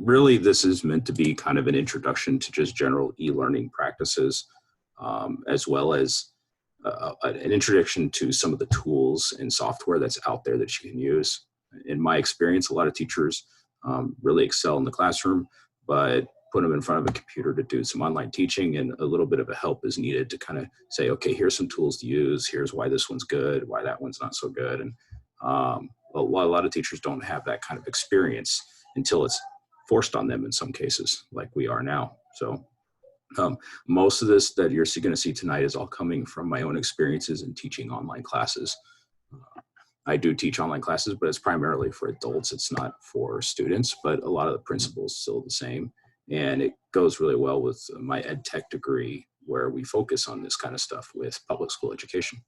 really, this is meant to be kind of an introduction to just general e-learning practices, as well as an introduction to some of the tools and software that's out there that you can use. In my experience, a lot of teachers really excel in the classroom, but put them in front of a computer to do some online teaching, and a little bit of a help is needed to kind of say, okay, here's some tools to use, here's why this one's good, why that one's not so good. And a lot of teachers don't have that kind of experience until it's forced on them in some cases, like we are now. So most of this that you're going to see tonight is all coming from my own experiences in teaching online classes. I do teach online classes, but it's primarily for adults. It's not for students, but a lot of the principles still the same. And it goes really well with my ed tech degree, where we focus on this kind of stuff with public school education.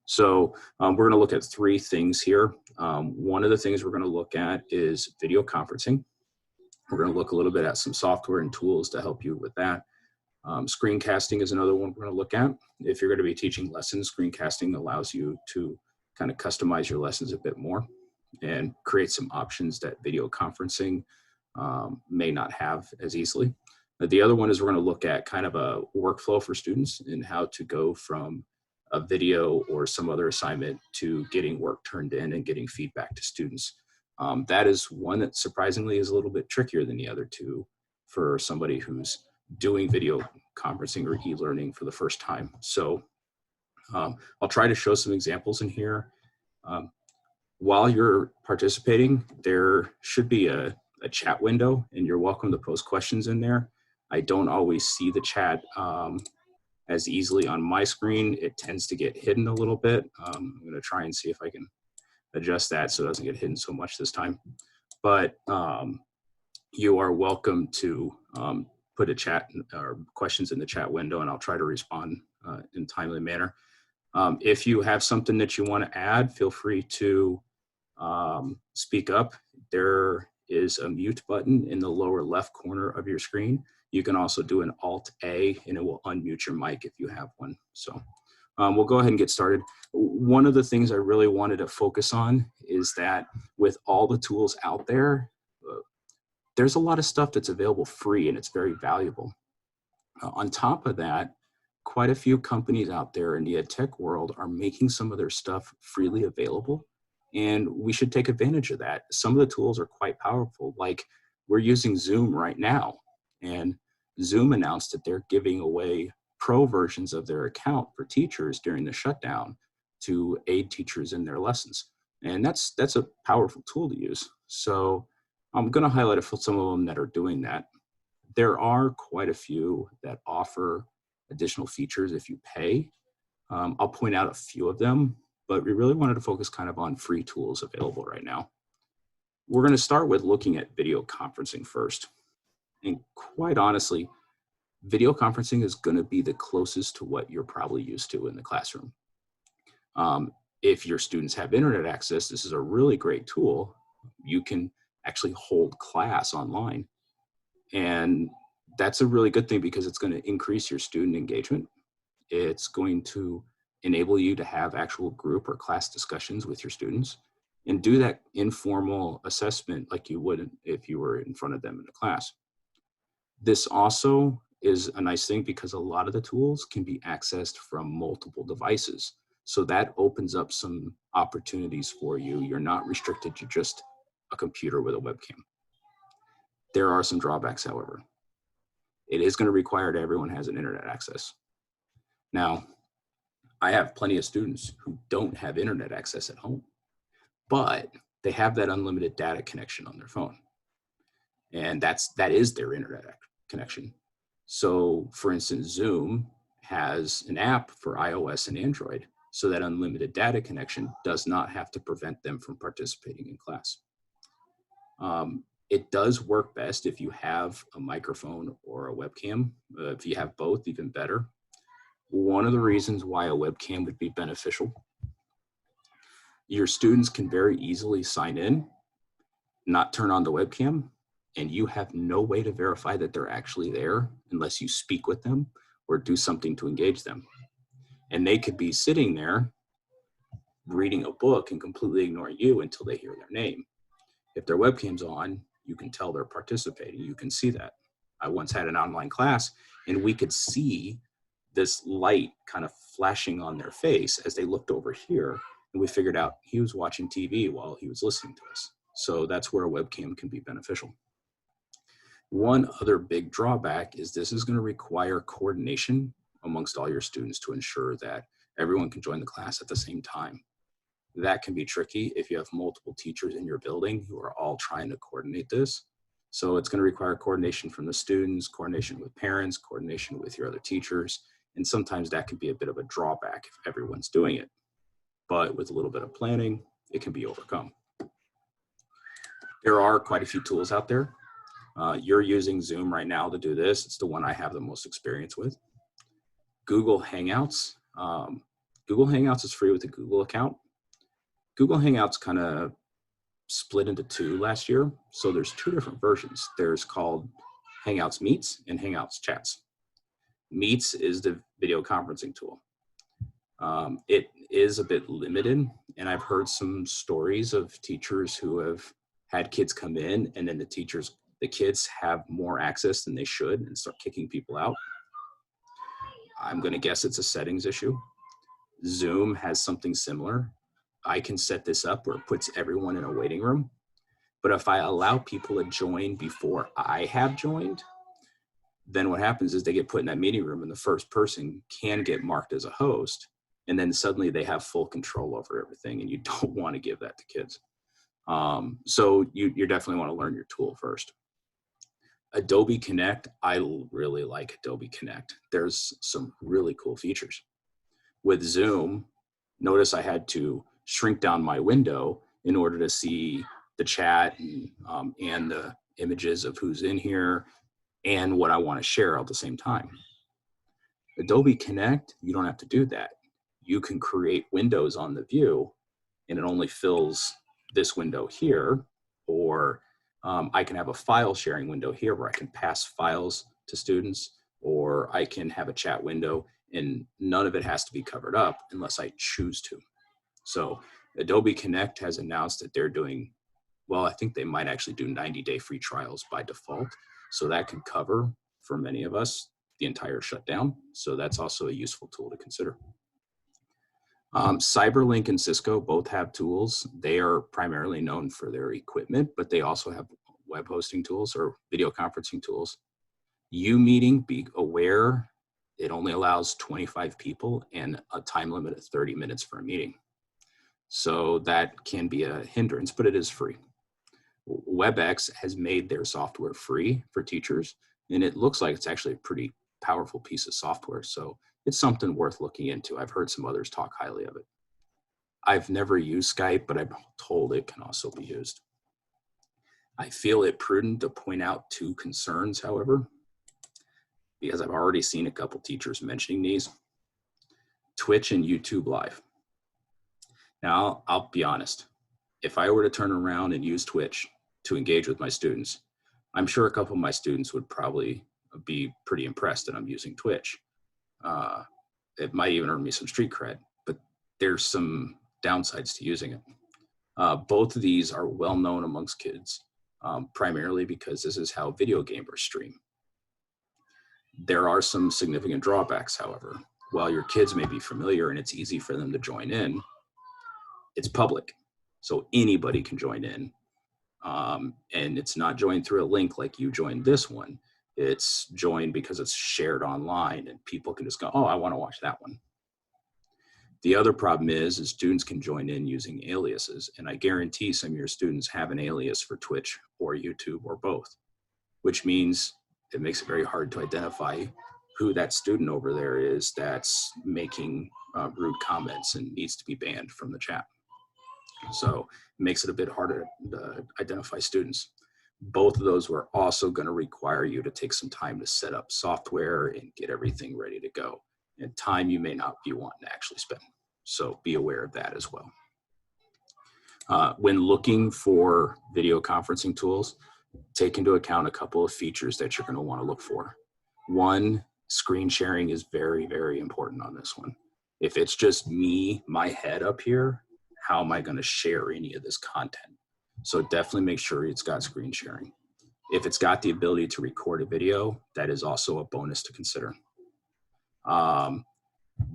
So we're going to look at three things here. One of the things we're going to look at is video conferencing. We're going to look a little bit at some software and tools to help you with that. Screencasting is another one we're going to look at. If you're going to be teaching lessons, screencasting allows you to kind of customize your lessons a bit more and create some options that video conferencing may not have as easily. The other one is we're going to look at kind of a workflow for students and how to go from a video or some other assignment to getting work turned in and getting feedback to students. That is one that surprisingly is a little bit trickier than the other two for somebody who's doing video conferencing or e-learning for the first time. So I'll try to show some examples in here. While you're participating, there should be a chat window, and you're welcome to post questions in there. I don't always see the chat as easily on my screen. It tends to get hidden a little bit. I'm going to try and see if I can adjust that so it doesn't get hidden so much this time. But you are welcome to put a chat or questions in the chat window, and I'll try to respond in a timely manner. If you have something that you want to add, feel free to speak up. There is a mute button in the lower left corner of your screen. You can also do an Alt-A, and it will unmute your mic if you have one. So we'll go ahead and get started. One of the things I really wanted to focus on is that with all the tools out there, there's a lot of stuff that's available free, and it's very valuable. On top of that, quite a few companies out there in the ed tech world are making some of their stuff freely available, and we should take advantage of that. Some of the tools are quite powerful, like we're using Zoom right now, and Zoom announced that they're giving away pro versions of their account for teachers during the shutdown to aid teachers in their lessons. And that's a powerful tool to use. So I'm going to highlight some of them that are doing that. There are quite a few that offer additional features if you pay. I'll point out a few of them, but we really wanted to focus kind of on free tools available right now. We're going to start with looking at video conferencing first. And quite honestly, video conferencing is going to be the closest to what you're probably used to in the classroom. If your students have internet access, this is a really great tool. You can actually hold class online. And that's a really good thing because it's going to increase your student engagement. It's going to enable you to have actual group or class discussions with your students and do that informal assessment like you would if you were in front of them in a class. This also is a nice thing because a lot of the tools can be accessed from multiple devices. So that opens up some opportunities for you. You're not restricted to just a computer with a webcam. There are some drawbacks, however. It is going to require that everyone has an internet access. Now, I have plenty of students who don't have internet access at home, but they have that unlimited data connection on their phone. And that is their internet connection. So for instance, Zoom has an app for iOS and Android, so that unlimited data connection does not have to prevent them from participating in class. It does work best if you have a microphone or a webcam. If you have both, even better. One of the reasons why a webcam would be beneficial, your students can very easily sign in, not turn on the webcam, and you have no way to verify that they're actually there unless you speak with them or do something to engage them. And they could be sitting there reading a book and completely ignore you until they hear their name. If their webcam's on, You can tell they're participating. You can see that. I once had an online class and we could see this light kind of flashing on their face as they looked over here. And we figured out he was watching TV while he was listening to us. So that's where a webcam can be beneficial. One other big drawback is this is going to require coordination amongst all your students to ensure that everyone can join the class at the same time. That can be tricky if you have multiple teachers in your building who are all trying to coordinate this. So it's going to require coordination from the students, coordination with parents, coordination with your other teachers. And sometimes that can be a bit of a drawback if everyone's doing it. But with a little bit of planning, it can be overcome. There are quite a few tools out there. You're using Zoom right now to do this. It's the one I have the most experience with. Google Hangouts. Google Hangouts is free with a Google account. Google Hangouts kind of split into two last year. So there's two different versions. There's called Hangouts Meets and Hangouts Chats. Meets is the video conferencing tool. It is a bit limited, and I've heard some stories of teachers who have had kids come in and then the kids have more access than they should and start kicking people out. I'm going to guess it's a settings issue. Zoom has something similar. I can set this up where it puts everyone in a waiting room. But if I allow people to join before I have joined, then what happens is they get put in that meeting room and the first person can get marked as a host. And then suddenly they have full control over everything, and you don't want to give that to kids. So you definitely want to learn your tool first. Adobe Connect, I really like Adobe Connect. There's some really cool features. With Zoom, notice I had to shrink down my window in order to see the chat and the images of who's in here and what I want to share at the same time. Adobe Connect, you don't have to do that. You can create windows on the view and it only fills this window here, or I can have a file sharing window here where I can pass files to students, or I can have a chat window and none of it has to be covered up unless I choose to. So Adobe Connect has announced that they're doing, well, I think they might actually do 90-day free trials by default. So that could cover, for many of us, the entire shutdown. So that's also a useful tool to consider. Cyberlink and Cisco both have tools. They are primarily known for their equipment, but they also have web hosting tools or video conferencing tools. UMeeting, be aware, it only allows 25 people and a time limit of 30 minutes for a meeting. So that can be a hindrance, but it is free. WebEx has made their software free for teachers, and it looks like it's actually a pretty powerful piece of software. So it's something worth looking into. I've heard some others talk highly of it. I've never used Skype, but I'm told it can also be used. I feel it prudent to point out two concerns, however, because I've already seen a couple teachers mentioning these. Twitch and YouTube Live. Now, I'll be honest. If I were to turn around and use Twitch to engage with my students, I'm sure a couple of my students would probably be pretty impressed that I'm using Twitch. It might even earn me some street cred, but there's some downsides to using it. Both of these are well known amongst kids, primarily because this is how video gamers stream. There are some significant drawbacks, however. While your kids may be familiar and it's easy for them to join in, it's public, so anybody can join in. And it's not joined through a link like you joined this one. It's joined because it's shared online and people can just go, oh, I want to watch that one. The other problem is students can join in using aliases. And I guarantee some of your students have an alias for Twitch or YouTube or both, which means it makes it very hard to identify who that student over there is that's making rude comments and needs to be banned from the chat. So it makes it a bit harder to identify students. Both of those were also going to require you to take some time to set up software and get everything ready to go. And time you may not be wanting to actually spend. So be aware of that as well. When looking for video conferencing tools, take into account a couple of features that you're going to want to look for. One, screen sharing is very, very important on this one. If it's just me, my head up here, how am I going to share any of this content? So definitely make sure it's got screen sharing. If it's got the ability to record a video, that is also a bonus to consider.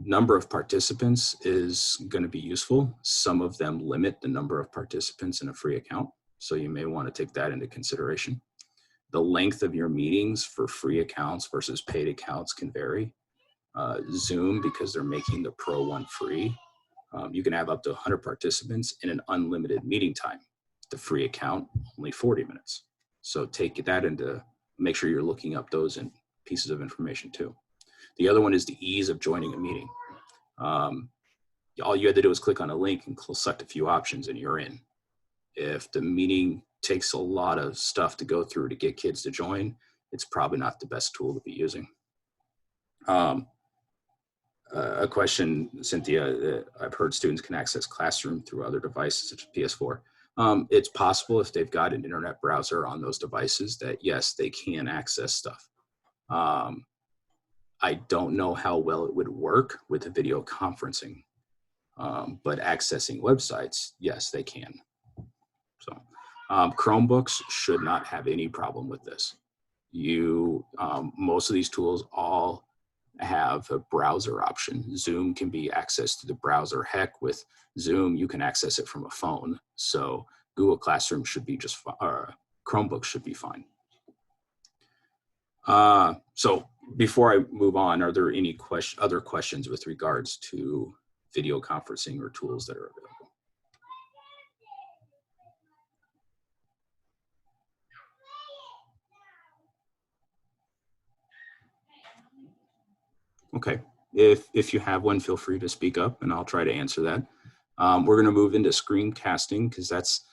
Number of participants is going to be useful. Some of them limit the number of participants in a free account, so you may want to take that into consideration. The length of your meetings for free accounts versus paid accounts can vary. Zoom, because they're making the Pro one free, you can have up to 100 participants in an unlimited meeting time. The free account, only 40 minutes. So take that into, make sure you're looking up those pieces of information too. The other one is the ease of joining a meeting. All you had to do is click on a link and select a few options and you're in. If the meeting takes a lot of stuff to go through to get kids to join, it's probably not the best tool to be using. A question, Cynthia, I've heard students can access Classroom through other devices such as PS4. It's possible if they've got an internet browser on those devices that yes, they can access stuff. I don't know how well it would work with the video conferencing, but accessing websites, yes, they can. So Chromebooks should not have any problem with this. Most of these tools all have a browser option. Zoom can be accessed through the browser. Heck, with Zoom, you can access it from a phone. So Google Classroom should be just fine, Chromebooks should be fine. So before I move on, are there any other questions with regards to video conferencing or tools that are available? Okay, if you have one, feel free to speak up and I'll try to answer that. We're gonna move into screencasting because that's,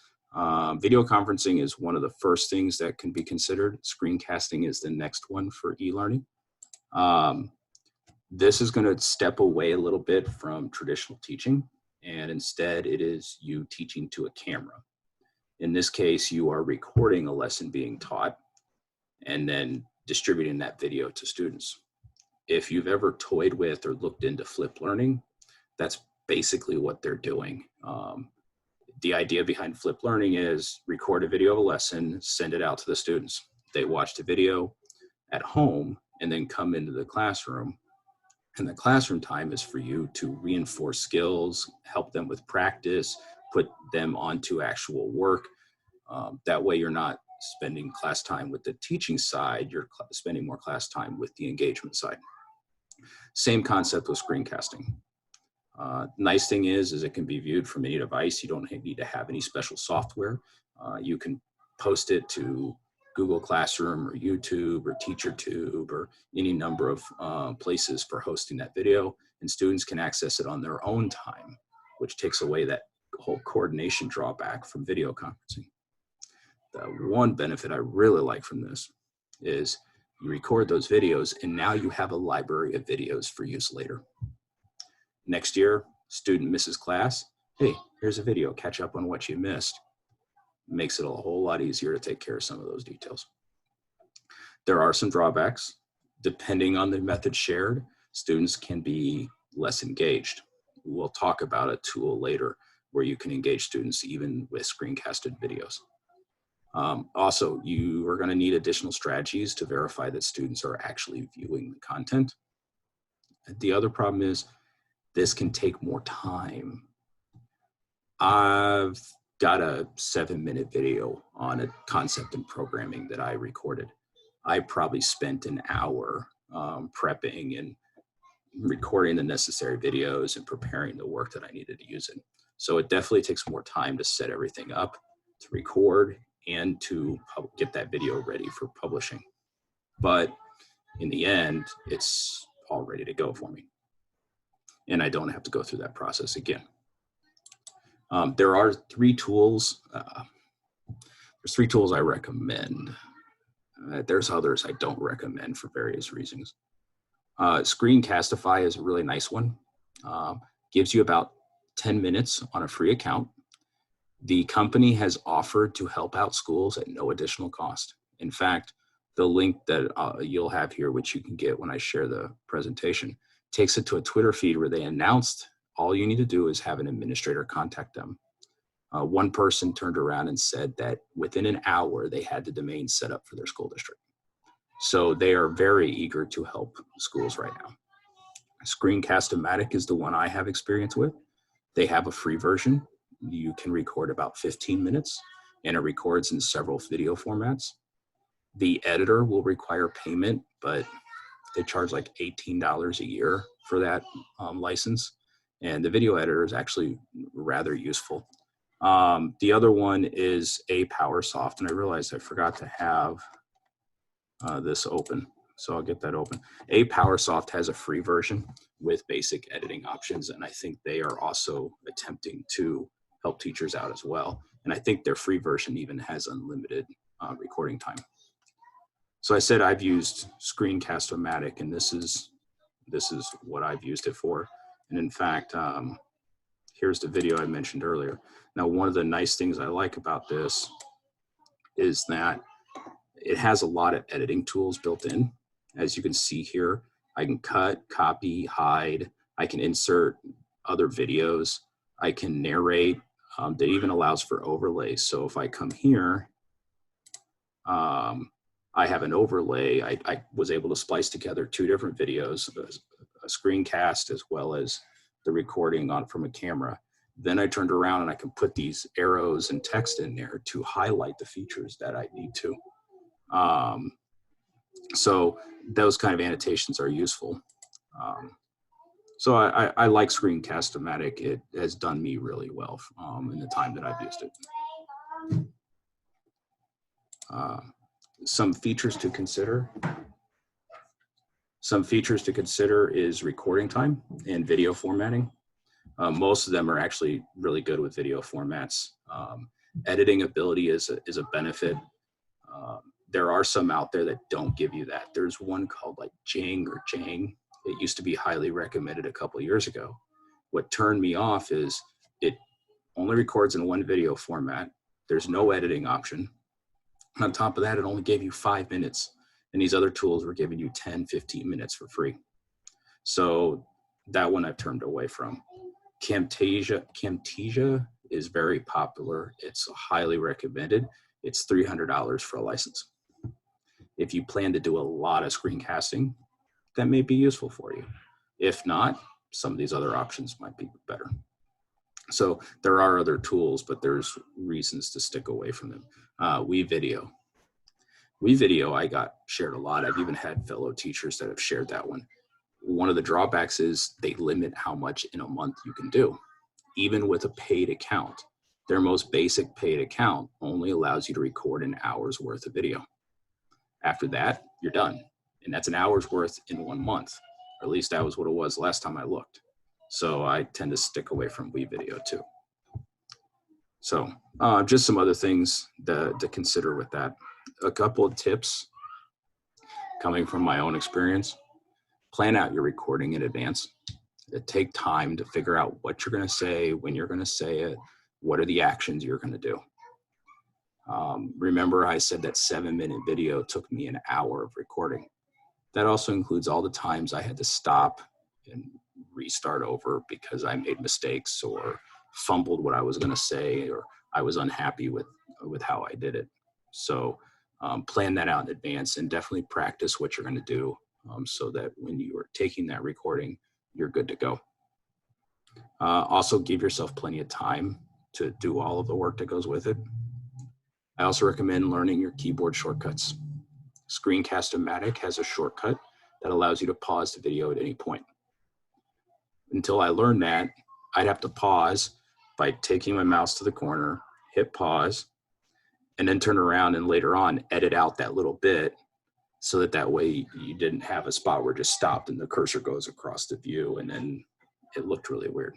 video conferencing is one of the first things that can be considered. Screencasting is the next one for e-learning. This is gonna step away a little bit from traditional teaching and instead it is you teaching to a camera. In this case, you are recording a lesson being taught and then distributing that video to students. If you've ever toyed with or looked into flipped learning, that's basically what they're doing. The idea behind flipped learning is record a video of a lesson, send it out to the students. They watch the video at home and then come into the classroom. And the classroom time is for you to reinforce skills, help them with practice, put them onto actual work. That way you're not spending class time with the teaching side, you're spending more class time with the engagement side. Same concept with screencasting. Nice thing is it can be viewed from any device. You don't need to have any special software. You can post it to Google Classroom or YouTube or TeacherTube or any number of places for hosting that video, and students can access it on their own time, which takes away that whole coordination drawback from video conferencing. The one benefit I really like from this is you record those videos and now you have a library of videos for use later. Next year, student misses class. Hey, here's a video, catch up on what you missed. Makes it a whole lot easier to take care of some of those details. There are some drawbacks. Depending on the method shared, students can be less engaged. We'll talk about a tool later where you can engage students even with screencasted videos. Also, you are going to need additional strategies to verify that students are actually viewing the content. The other problem is this can take more time. I've got a 7-minute video on a concept in programming that I recorded. I probably spent an hour prepping and recording the necessary videos and preparing the work that I needed to use it. So it definitely takes more time to set everything up, to record, and to get that video ready for publishing. But in the end, it's all ready to go for me. And I don't have to go through that process again. There are 3 tools. There's 3 tools I recommend. There's others I don't recommend for various reasons. Screencastify is a really nice one. Gives you about 10 minutes on a free account. The company has offered to help out schools at no additional cost. In fact, the link that you'll have here, which you can get when I share the presentation, takes it to a Twitter feed where they announced all you need to do is have an administrator contact them. One person turned around and said that within an hour, they had the domain set up for their school district. So they are very eager to help schools right now. Screencast-O-Matic is the one I have experience with. They have a free version. You can record about 15 minutes, and it records in several video formats. The editor will require payment, but they charge like $18 a year for that license. And the video editor is actually rather useful. The other one is PowerSoft, and I realized I forgot to have this open. So I'll get that open. PowerSoft has a free version with basic editing options, and I think they are also attempting to help teachers out as well. And I think their free version even has unlimited recording time. So I said I've used Screencast-O-Matic, and this is what I've used it for. And in fact, here's the video I mentioned earlier. Now, one of the nice things I like about this is that it has a lot of editing tools built in. As you can see here, I can cut, copy, hide. I can insert other videos. I can narrate. That even allows for overlays. So if I come here, I have an overlay. I was able to splice together two different videos, a screencast as well as the recording on from a camera. Then I turned around and I can put these arrows and text in there to highlight the features that I need to. So those kind of annotations are useful. So I like Screencast-O-Matic. It has done me really well in the time that I've used it. Some features to consider. Some features to consider is recording time and video formatting. Most of them are actually really good with video formats. Editing ability is a benefit. There are some out there that don't give you that. There's one called like Jang. It used to be highly recommended a couple of years ago. What turned me off is it only records in one video format. There's no editing option. And on top of that, it only gave you 5 minutes. And these other tools were giving you 10, 15 minutes for free. So that one I've turned away from. Camtasia is very popular. It's highly recommended. It's $300 for a license. If you plan to do a lot of screencasting, that may be useful for you. If not, some of these other options might be better. So there are other tools, but there's reasons to stick away from them. WeVideo I got shared a lot. I've even had fellow teachers that have shared that one. One of the drawbacks is they limit how much in a month you can do. Even with a paid account, their most basic paid account only allows you to record an hour's worth of video. After that, you're done. And that's an hour's worth in 1 month. Or at least that was what it was last time I looked. So I tend to stick away from WeVideo too. So just some other things to consider with that. A couple of tips coming from my own experience. Plan out your recording in advance. Take time to figure out what you're going to say, when you're going to say it, what are the actions you're going to do. Remember I said that 7-minute video took me an hour of recording. That also includes all the times I had to stop and restart over because I made mistakes or fumbled what I was going to say, or I was unhappy with how I did it. So plan that out in advance and definitely practice what you're going to do so that when you are taking that recording, you're good to go. Also give yourself plenty of time to do all of the work that goes with it. I also recommend learning your keyboard shortcuts. Screencast-O-Matic has a shortcut that allows you to pause the video at any point. Until I learned that, I'd have to pause by taking my mouse to the corner, hit pause, and then turn around and later on edit out that little bit so that way you didn't have a spot where it just stopped and the cursor goes across the view and then it looked really weird.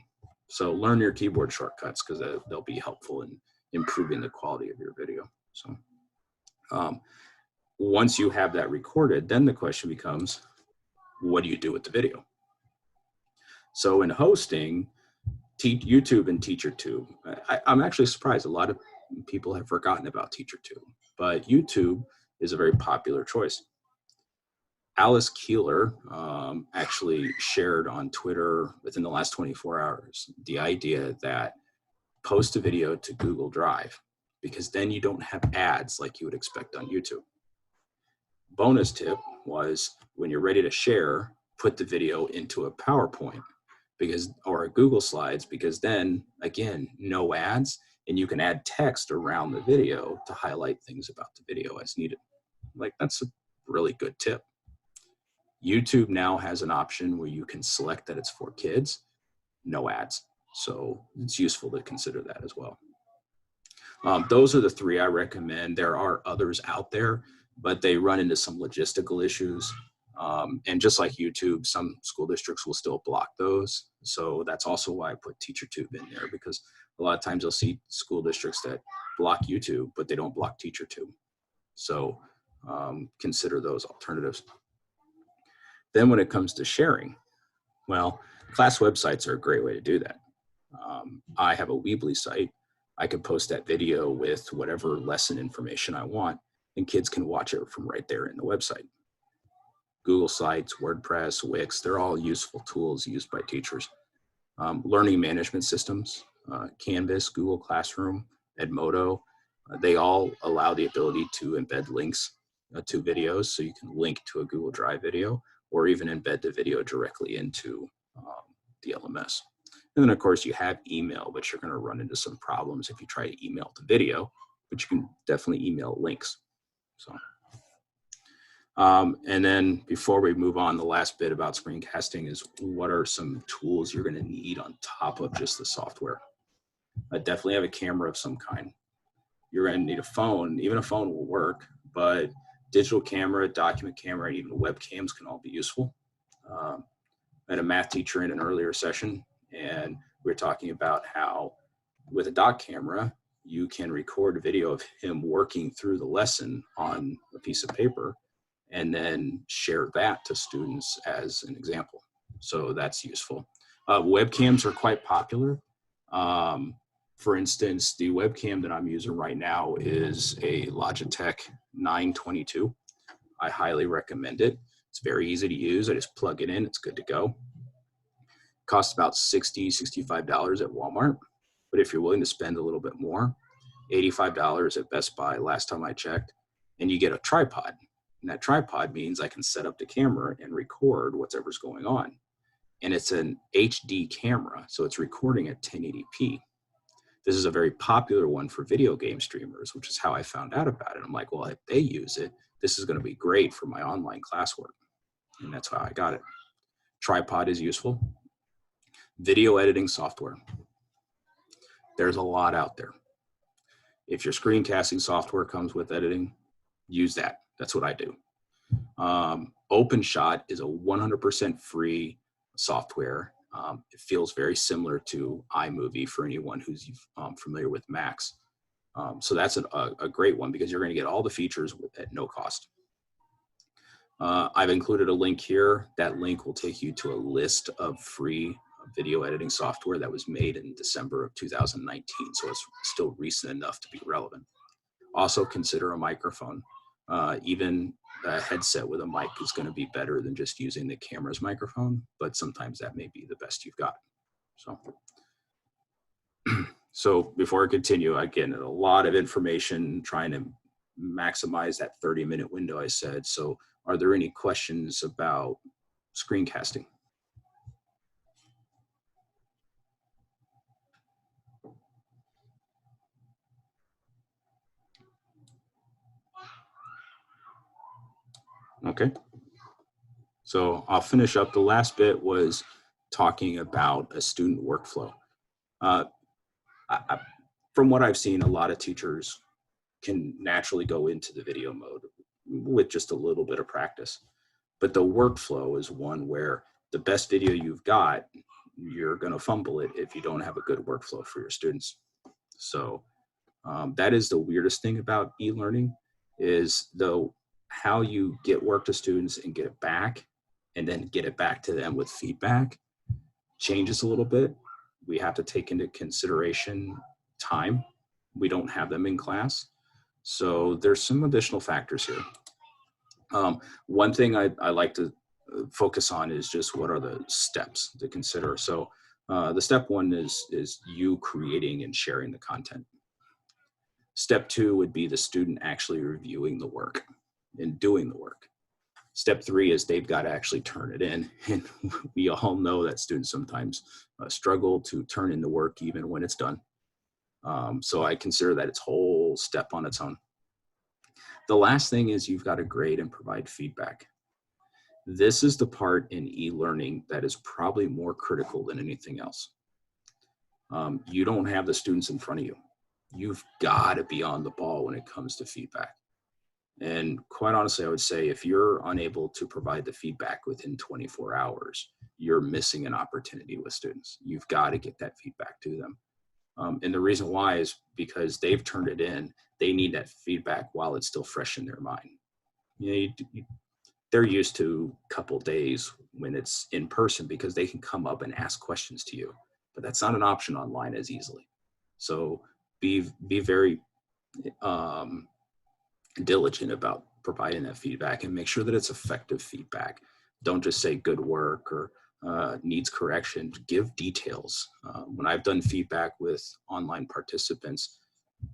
So learn your keyboard shortcuts because they'll be helpful in improving the quality of your video. So once you have that recorded, then the question becomes, what do you do with the video? So in hosting, YouTube and TeacherTube, I'm actually surprised a lot of people have forgotten about TeacherTube, but YouTube is a very popular choice. Alice Keeler actually shared on Twitter within the last 24 hours the idea that post a video to Google Drive, because then you don't have ads like you would expect on YouTube. Bonus tip was, when you're ready to share, put the video into a PowerPoint or a Google Slides, because then again, no ads, and you can add text around the video to highlight things about the video as needed. Like, that's a really good tip. YouTube now has an option where you can select that it's for kids, no ads. So it's useful to consider that as well. Those are the three I recommend. There are others out there, but they run into some logistical issues. And just like YouTube, some school districts will still block those. So that's also why I put TeacherTube in there, because a lot of times you'll see school districts that block YouTube, but they don't block TeacherTube. So consider those alternatives. Then when it comes to sharing, well, class websites are a great way to do that. I have a Weebly site. I can post that video with whatever lesson information I want, and kids can watch it from right there in the website. Google Sites, WordPress, Wix, they're all useful tools used by teachers. Learning management systems, Canvas, Google Classroom, Edmodo, they all allow the ability to embed links to videos, so you can link to a Google Drive video, or even embed the video directly into the LMS. And then of course you have email, but you're going to run into some problems if you try to email the video, but you can definitely email links. So, and then before we move on, the last bit about screencasting is, what are some tools you're going to need on top of just the software? I definitely have a camera of some kind. You're going to need a phone. Even a phone will work, but digital camera, document camera, and even webcams can all be useful. I had a math teacher in an earlier session, and we were talking about how with a doc camera, you can record a video of him working through the lesson on a piece of paper and then share that to students as an example. So that's useful. Webcams are quite popular. For instance, the webcam that I'm using right now is a Logitech 922. I highly recommend it. It's very easy to use. I just plug it in, it's good to go. Costs about $60, $65 at Walmart. But if you're willing to spend a little bit more, $85 at Best Buy last time I checked, and you get a tripod. And that tripod means I can set up the camera and record whatever's going on. And it's an HD camera, so it's recording at 1080p. This is a very popular one for video game streamers, which is how I found out about it. I'm like, well, if they use it, this is going to be great for my online classwork. And that's how I got it. Tripod is useful. Video editing software. There's a lot out there. If your screencasting software comes with editing, use that. That's what I do. OpenShot is a 100% free software. It feels very similar to iMovie for anyone who's familiar with Macs. So that's a great one, because you're going to get all the features at no cost. I've included a link here. That link will take you to a list of free video editing software that was made in December of 2019. So it's still recent enough to be relevant. Also consider a microphone. Even a headset with a mic is going to be better than just using the camera's microphone, but sometimes that may be the best you've got. So before I continue, again, a lot of information, trying to maximize that 30-minute window I said. So are there any questions about screencasting? Okay. So I'll finish up. The last bit was talking about a student workflow. From what I've seen, a lot of teachers can naturally go into the video mode with just a little bit of practice. But the workflow is one where the best video you've got, you're going to fumble it if you don't have a good workflow for your students. So that is the weirdest thing about e-learning, is though how you get work to students and get it back, and then get it back to them with feedback changes a little bit. We have to take into consideration time. We don't have them in class. So there's some additional factors here. One thing I like to focus on is just what are the steps to consider. So The step one is you creating and sharing the content. Step two would be the student actually reviewing the work and doing the work. Step three is they've got to actually turn it in. And we all know that students sometimes struggle to turn in the work even when it's done. So I consider that its whole step on its own. The last thing is you've got to grade and provide feedback. This is the part in e-learning that is probably more critical than anything else. You don't have the students in front of you. You've got to be on the ball when it comes to feedback. And quite honestly, I would say if you're unable to provide the feedback within 24 hours, you're missing an opportunity with students. You've got to get that feedback to them. And the reason why is because they've turned it in. They need that feedback while it's still fresh in their mind. They're used to a couple days when it's in person because they can come up and ask questions to you, but that's not an option online as easily. So be very diligent about providing that feedback and make sure that it's effective feedback. Don't just say good work or needs correction. Give details. When I've done feedback with online participants,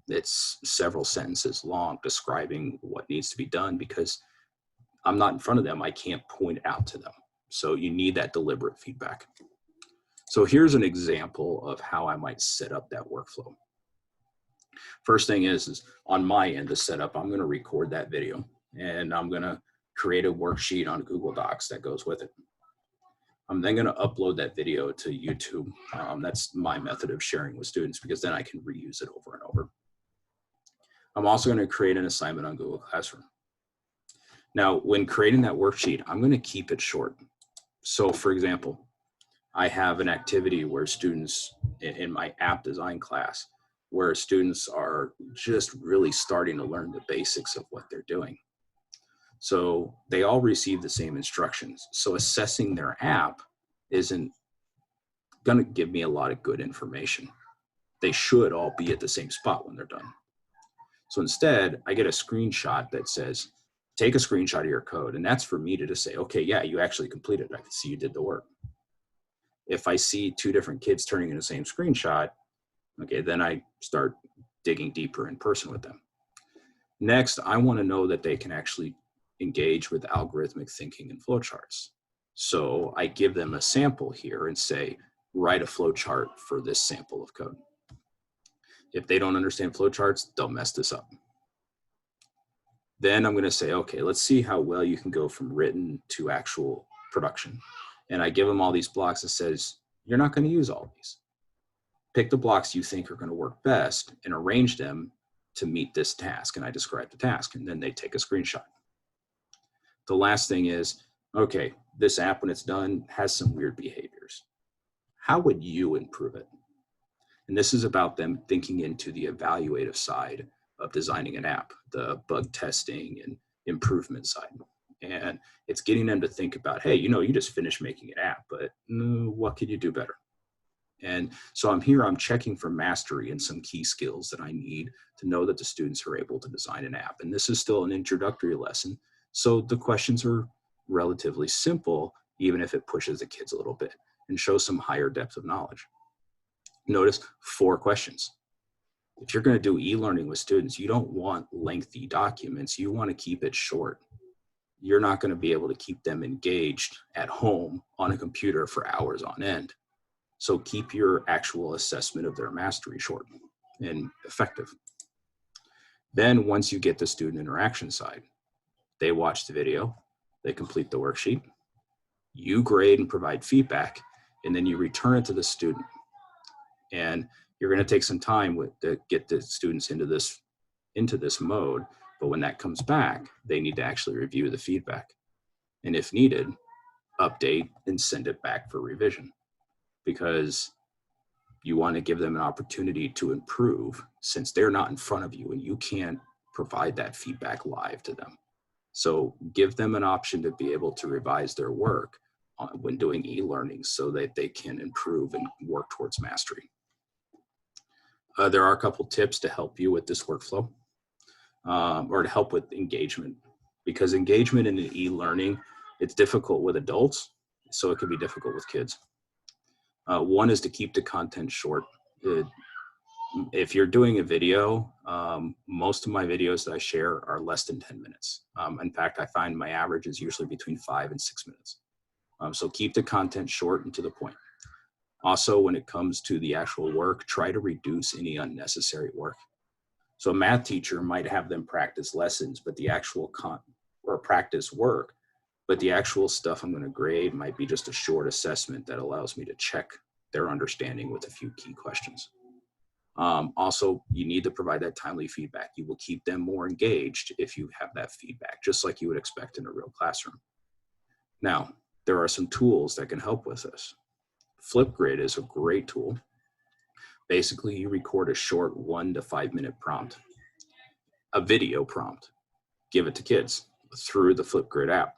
it's several sentences long describing what needs to be done because I'm not in front of them. I can't point it out to them. So you need that deliberate feedback. So here's an example of how I might set up that workflow. First thing is on my end, the setup, I'm going to record that video and I'm going to create a worksheet on Google Docs that goes with it. I'm then going to upload that video to YouTube. That's my method of sharing with students because then I can reuse it over and over. I'm also going to create an assignment on Google Classroom. Now, when creating that worksheet, I'm going to keep it short. So for example, I have an activity where students in my app design class, where students are just really starting to learn the basics of what they're doing. So they all receive the same instructions. So assessing their app isn't going to give me a lot of good information. They should all be at the same spot when they're done. So instead, I get a screenshot that says, take a screenshot of your code. And that's for me to just say, okay, yeah, you actually completed it. I can see you did the work. If I see two different kids turning in the same screenshot, okay, then I start digging deeper in person with them. Next, I want to know that they can actually engage with algorithmic thinking and flowcharts. So I give them a sample here and say, write a flowchart for this sample of code. If they don't understand flowcharts, they'll mess this up. Then I'm going to say, okay, let's see how well you can go from written to actual production. And I give them all these blocks that says, you're not going to use all of these. Pick the blocks you think are going to work best and arrange them to meet this task. And I describe the task, and then they take a screenshot. The last thing is, okay, this app, when it's done, has some weird behaviors. How would you improve it? And this is about them thinking into the evaluative side of designing an app, the bug testing and improvement side. And it's getting them to think about, hey, you just finished making an app, but what could you do better? And so I'm checking for mastery and some key skills that I need to know that the students are able to design an app. And this is still an introductory lesson. So the questions are relatively simple, even if it pushes the kids a little bit and shows some higher depth of knowledge. Notice 4 questions. If you're going to do e-learning with students, you don't want lengthy documents. You want to keep it short. You're not going to be able to keep them engaged at home on a computer for hours on end. So keep your actual assessment of their mastery short and effective. Then once you get the student interaction side, they watch the video, they complete the worksheet, you grade and provide feedback, and then you return it to the student. And you're going to take some time to get the students into this mode, but when that comes back, they need to actually review the feedback. And if needed, update and send it back for revision, because you want to give them an opportunity to improve since they're not in front of you and you can't provide that feedback live to them. So give them an option to be able to revise their work when doing e-learning so that they can improve and work towards mastery. There are a couple tips to help you with this workflow or to help with engagement, because engagement in e-learning, it's difficult with adults, so it can be difficult with kids. One is to keep the content short. If you're doing a video, most of my videos that I share are less than 10 minutes. In fact, I find my average is usually between 5 and 6 minutes. So keep the content short and to the point. Also, when it comes to the actual work, try to reduce any unnecessary work. So a math teacher might have them practice lessons, but the actual or practice work, but the actual stuff I'm going to grade might be just a short assessment that allows me to check their understanding with a few key questions. Also, you need to provide that timely feedback. You will keep them more engaged if you have that feedback, just like you would expect in a real classroom. Now, there are some tools that can help with this. Flipgrid is a great tool. Basically, you record a short 1 to 5 minute prompt, a video prompt, give it to kids through the Flipgrid app.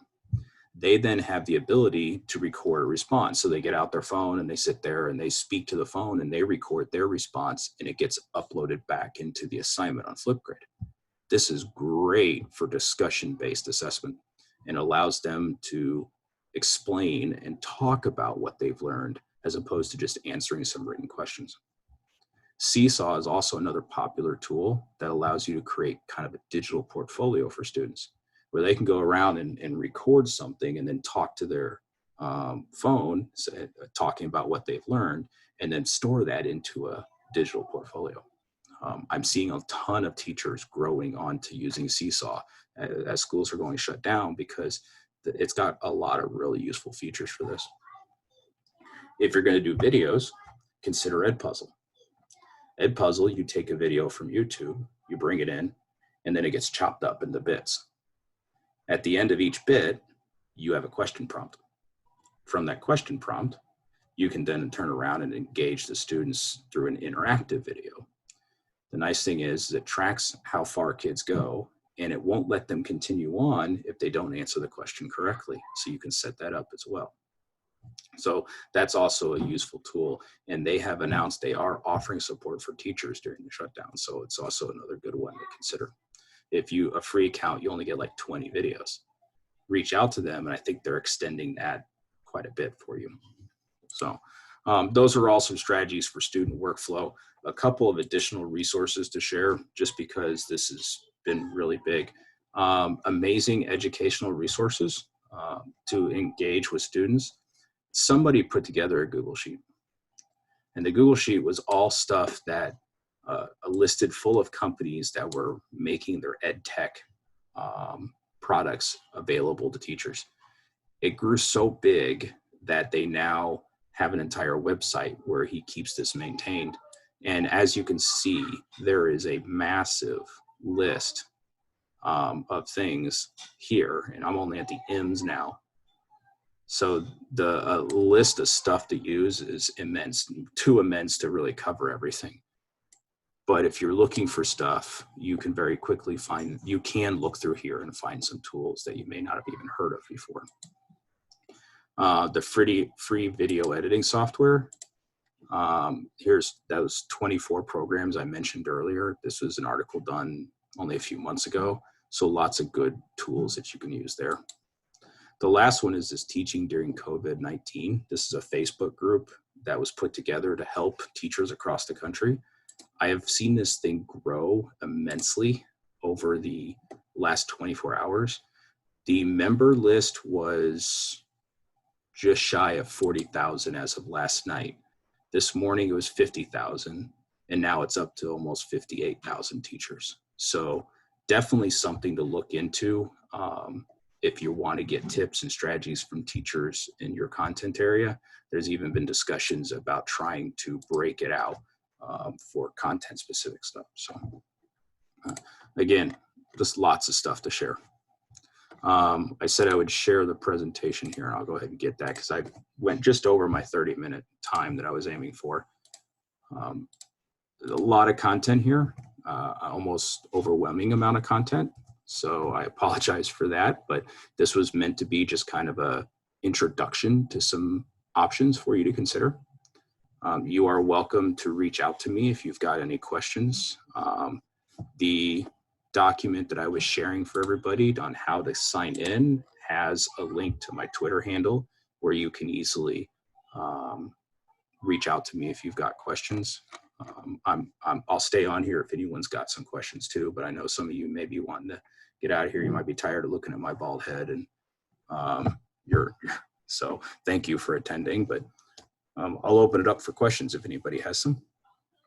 They then have the ability to record a response. So they get out their phone and they sit there and they speak to the phone and they record their response, and it gets uploaded back into the assignment on Flipgrid. This is great for discussion-based assessment and allows them to explain and talk about what they've learned as opposed to just answering some written questions. Seesaw is also another popular tool that allows you to create kind of a digital portfolio for students, where they can go around and record something and then talk to their phone, talking about what they've learned, and then store that into a digital portfolio. I'm seeing a ton of teachers growing onto using Seesaw as schools are going shut down because it's got a lot of really useful features for this. If you're going to do videos, consider Edpuzzle. Edpuzzle, you take a video from YouTube, you bring it in, and then it gets chopped up into bits. At the end of each bit, you have a question prompt. From that question prompt, you can then turn around and engage the students through an interactive video. The nice thing is it tracks how far kids go, and it won't let them continue on if they don't answer the question correctly. So you can set that up as well. So that's also a useful tool. And they have announced they are offering support for teachers during the shutdown. So it's also another good one to consider. If a free account, you only get like 20 videos. Reach out to them, and I think they're extending that quite a bit for you. So those are all some strategies for student workflow. A couple of additional resources to share, just because this has been really big. Amazing educational resources to engage with students. Somebody put together a Google Sheet, and the Google Sheet was all stuff that listed full of companies that were making their ed tech products available to teachers. It grew so big that they now have an entire website where he keeps this maintained. And as you can see, there is a massive list of things here, and I'm only at the M's now. So the list of stuff to use is immense, too immense to really cover everything. But if you're looking for stuff, you can very quickly you can look through here and find some tools that you may not have even heard of before. The free video editing software. Here's those 24 programs I mentioned earlier. This was an article done only a few months ago. So lots of good tools that you can use there. The last one is this Teaching During COVID-19. This is a Facebook group that was put together to help teachers across the country. I have seen this thing grow immensely over the last 24 hours. The member list was just shy of 40,000 as of last night. This morning it was 50,000, and now it's up to almost 58,000 teachers. So definitely something to look into if you want to get tips and strategies from teachers in your content area. There's even been discussions about trying to break it out for content specific stuff. So again, just lots of stuff to share. I said I would share the presentation here, and I'll go ahead and get that because I went just over my 30-minute time that I was aiming for. There's a lot of content here, almost overwhelming amount of content. So I apologize for that, but this was meant to be just kind of a introduction to some options for you to consider. You are welcome to reach out to me if you've got any questions. The document that I was sharing for everybody on how to sign in has a link to my Twitter handle where you can easily reach out to me if you've got questions. I'll stay on here if anyone's got some questions too, but I know some of you may be wanting to get out of here. You might be tired of looking at my bald head, and so thank you for attending, but I'll open it up for questions if anybody has some.